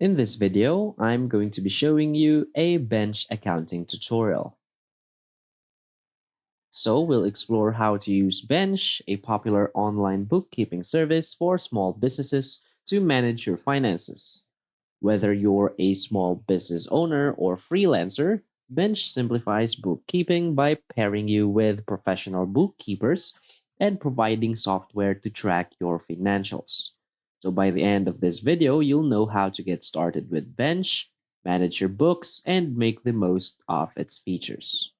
In this video, I'm going to be showing you a bench accounting tutorial. So we'll explore how to use Bench, a popular online bookkeeping service for small businesses to manage your finances. Whether you're a small business owner or freelancer, Bench simplifies bookkeeping by pairing you with professional bookkeepers and providing software to track your financials. So by the end of this video, you'll know how to get started with Bench, manage your books, and make the most of its features.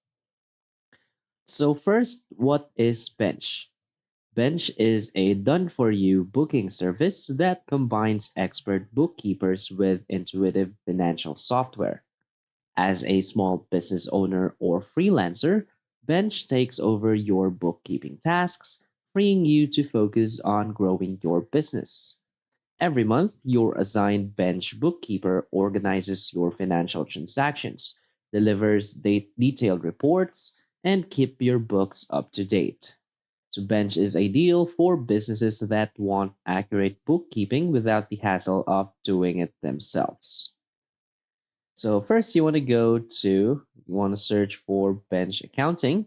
So first, what is Bench? Bench is a done-for-you booking service that combines expert bookkeepers with intuitive financial software. As a small business owner or freelancer, Bench takes over your bookkeeping tasks, freeing you to focus on growing your business. Every month, your assigned bench bookkeeper organizes your financial transactions, delivers detailed reports, and keep your books up to date. So Bench is ideal for businesses that want accurate bookkeeping without the hassle of doing it themselves. So first you want to search for Bench Accounting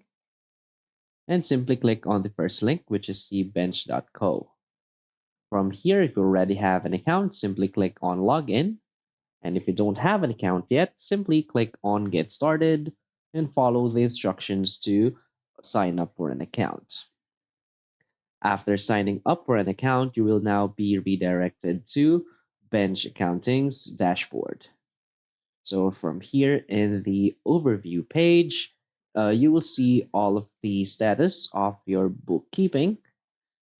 and simply click on the first link, which is cbench.co. From here, if you already have an account, simply click on Login. And if you don't have an account yet, simply click on Get Started and follow the instructions to sign up for an account. After signing up for an account, you will now be redirected to Bench Accounting's dashboard. So from here in the overview page, you will see all of the status of your bookkeeping.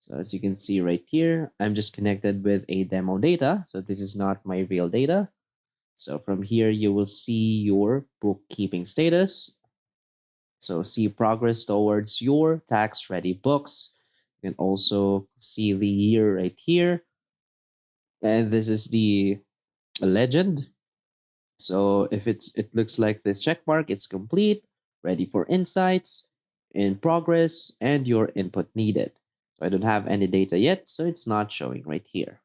So as you can see right here, I'm just connected with a demo data. So this is not my real data. So from here, you will see your bookkeeping status. So see progress towards your tax ready books. You can also see the year right here. And this is the legend. So if it looks like this check mark, it's complete, ready for insights, in progress, and your input needed. So I don't have any data yet, so it's not showing right here.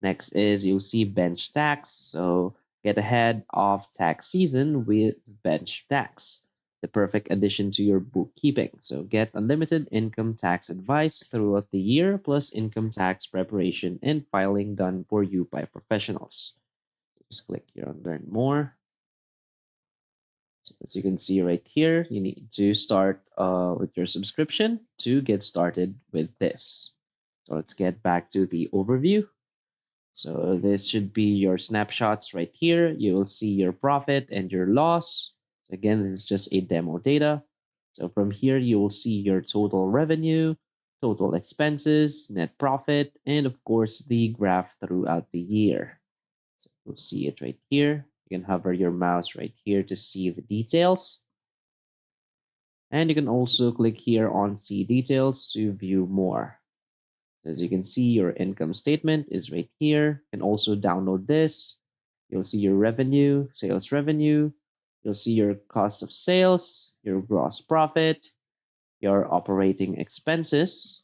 Next is you'll see bench tax. So get ahead of tax season with bench tax, the perfect addition to your bookkeeping. So get unlimited income tax advice throughout the year, plus income tax preparation and filing done for you by professionals. Just click here on learn more. So as you can see right here, you need to start with your subscription to get started with this. So let's get back to the overview. So this should be your snapshots right here. You will see your profit and your loss. Again, this is just a demo data. So from here, you will see your total revenue, total expenses, net profit, and of course, the graph throughout the year. So you'll see it right here. You can hover your mouse right here to see the details. And you can also click here on see details to view more. As you can see, your income statement is right here. You can also download this. You'll see your revenue, sales revenue. You'll see your cost of sales, your gross profit, your operating expenses,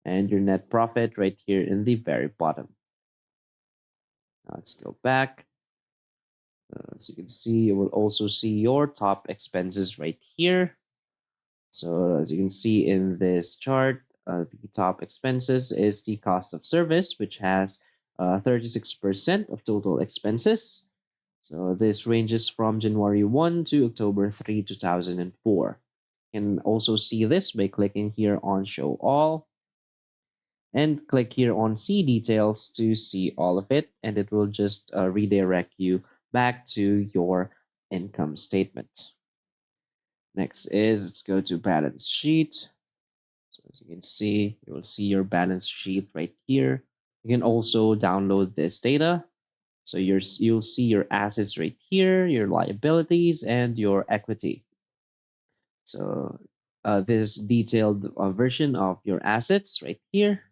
and your net profit right here in the very bottom. Now let's go back. As you can see, you will also see your top expenses right here. So as you can see in this chart, the top expenses is the cost of service, which has 36% of total expenses. So this ranges from January 1 to October 3, 2004. You can also see this by clicking here on Show All and click here on See Details to see all of it, and it will just redirect you back to your income statement. Next is let's go to balance sheet. So as you can see, you will see your balance sheet right here. You can also download this data. So you'll see your assets right here, your liabilities, and your equity. So this detailed version of your assets right here,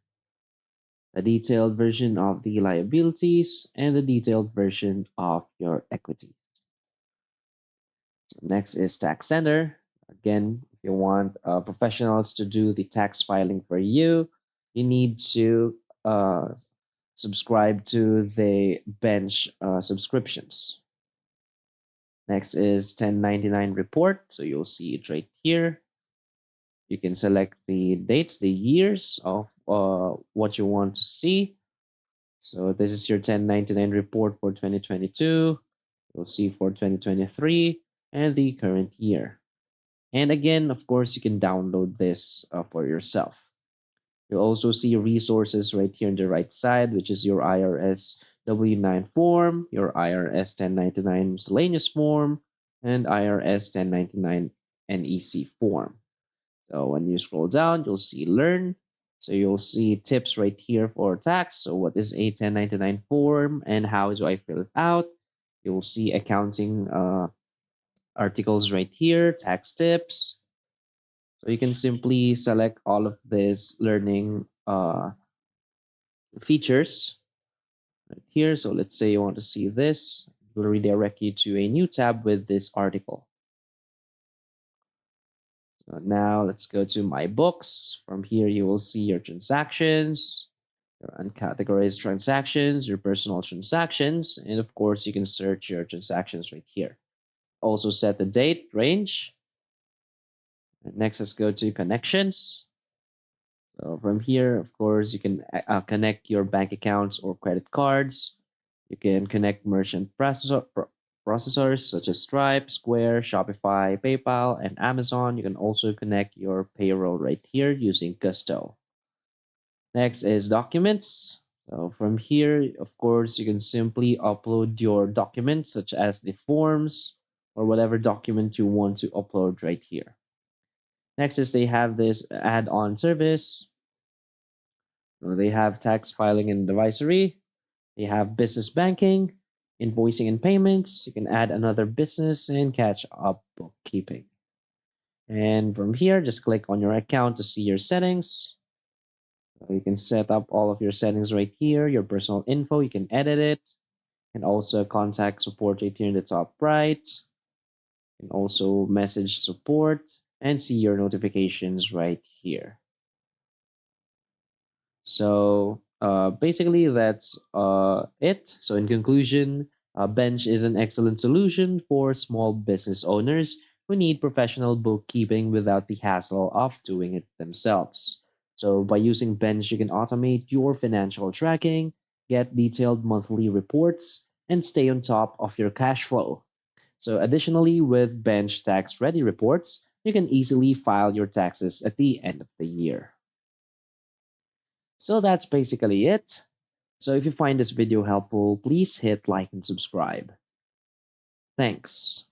a detailed version of the liabilities, and a detailed version of your equity. So next is tax center. Again, if you want professionals to do the tax filing for you, you need to subscribe to the bench subscriptions. Next is 1099 report. So you'll see it right here. You can select the dates, the years of what you want to see. So this is your 1099 report for 2022. You'll see for 2023 and the current year. And again, of course, you can download this for yourself. You'll also see resources right here on the right side, which is your IRS W-9 form, your IRS 1099 miscellaneous form, and IRS 1099 NEC form. So when you scroll down, you'll see Learn. So you'll see tips right here for tax. So what is a 1099 form and how do I fill it out? You'll see accounting articles right here, tax tips. So you can simply select all of this learning features right here. So let's say you want to see this, it will redirect you to a new tab with this article. So now let's go to My Books. From here, you will see your transactions, your uncategorized transactions, your personal transactions, and of course, you can search your transactions right here. Also set the date range. And next, let's go to connections. So from here, of course, you can connect your bank accounts or credit cards. You can connect merchant processors such as Stripe, Square, Shopify, PayPal, and Amazon. You can also connect your payroll right here using Gusto. Next is documents. So from here, of course, you can simply upload your documents such as the forms or whatever document you want to upload right here. Next is they have this add-on service. So they have tax filing and advisory. They have business banking, invoicing and payments. You can add another business and catch up bookkeeping. And from here, just click on your account to see your settings. So you can set up all of your settings right here, your personal info, you can edit it. And also contact support right here in the top right. You can also message support and see your notifications right here. So basically, that's it. So in conclusion, Bench is an excellent solution for small business owners who need professional bookkeeping without the hassle of doing it themselves. So by using Bench, you can automate your financial tracking, get detailed monthly reports, and stay on top of your cash flow. So additionally, with Bench Tax Ready reports, you can easily file your taxes at the end of the year. So that's basically it. So if you find this video helpful, please hit like and subscribe. Thanks.